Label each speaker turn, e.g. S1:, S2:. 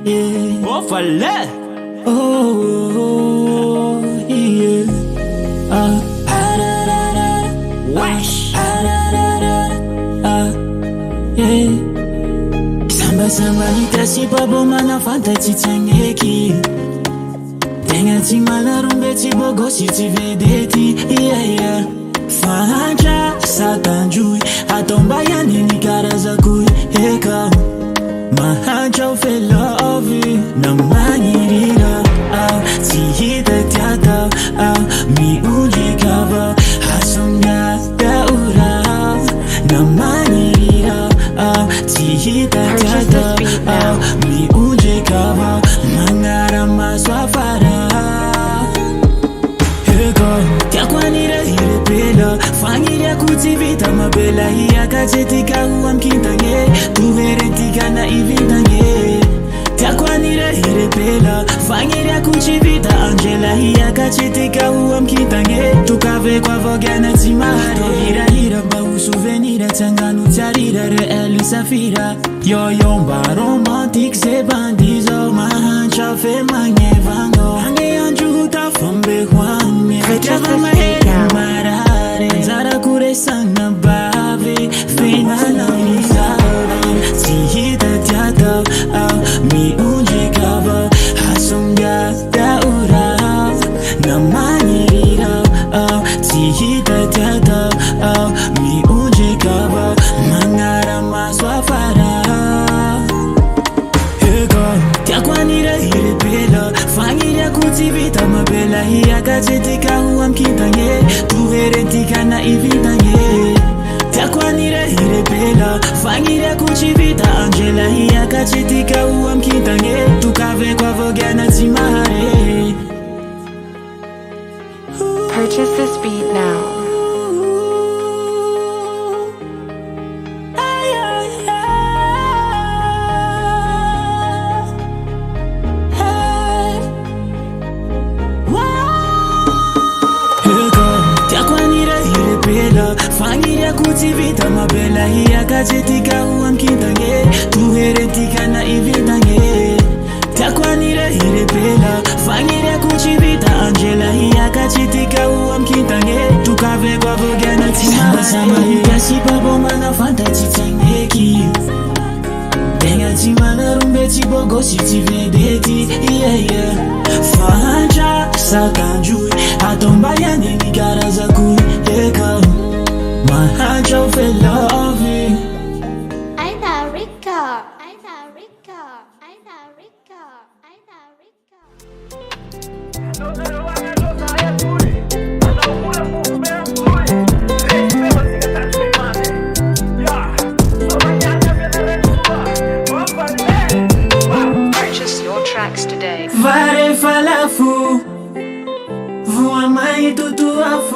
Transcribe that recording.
S1: Yeah. Oh, fallait. Oh, yeah. Wesh. Yeah. Samba nitasi babo mana fanta titsangeki. Tenga timana rumbe tibogo si ti vedeti. Yeah. Fanja satanjui atomba yani ni karazakui eka. Mahanja ufelovi na Magniry tihita tiata mi ujikava hasonga daura na Magniry tihita tiata mi ujikava mangara maswafara Tiakwanira hirepela Fangiria kutivita mabela Hiakachetika huwa mkintange Tuveretika na ivintange Tiakwanira hirepela Fangiria kuchivita Angela Hiakachetika huwa mkintange Tukave kwa vogana timare Hira bahu souvenira Tanganu tarira reeli safira Yoyomba romantique se bandizo Mahancha fe mangevango Hange anjuta fombe hwange Fetava mahera marare Zara kure sana bavi Fena na nizave Tihita tiata Mi ujikava Hasonga daura Na Magniry Tihita tiata Mi ujikava Mangara maswafara Tiakwanira hirepela Fangiria kutivita mabela Hiakachetika huwa mkintange Tuveretika na ivintange Tiakwanira hirepela Fangiria kuchivita Angela Hiakachetika huwa mkintange Tukave kwa vogana timare
S2: Purchase this beat now.
S1: Fangiria kutivita mabela Hiakachetika huwa mkintange Tuveretika na ivintange Tiakwanira hirepela Fangiria kuchivita Angela Hiakachetika huwa mkintange Tukave kwa vogana timare Sama hikasi babo mana fanta titsangeki Tenga timana rumbe tibogo si ti vedeti Yeah Fanja satanjui Atomba yani ni karazakui Eka Mahanja ufelovi
S2: Purchase your tracks today.
S1: Vare falafu Vua mai tutu afu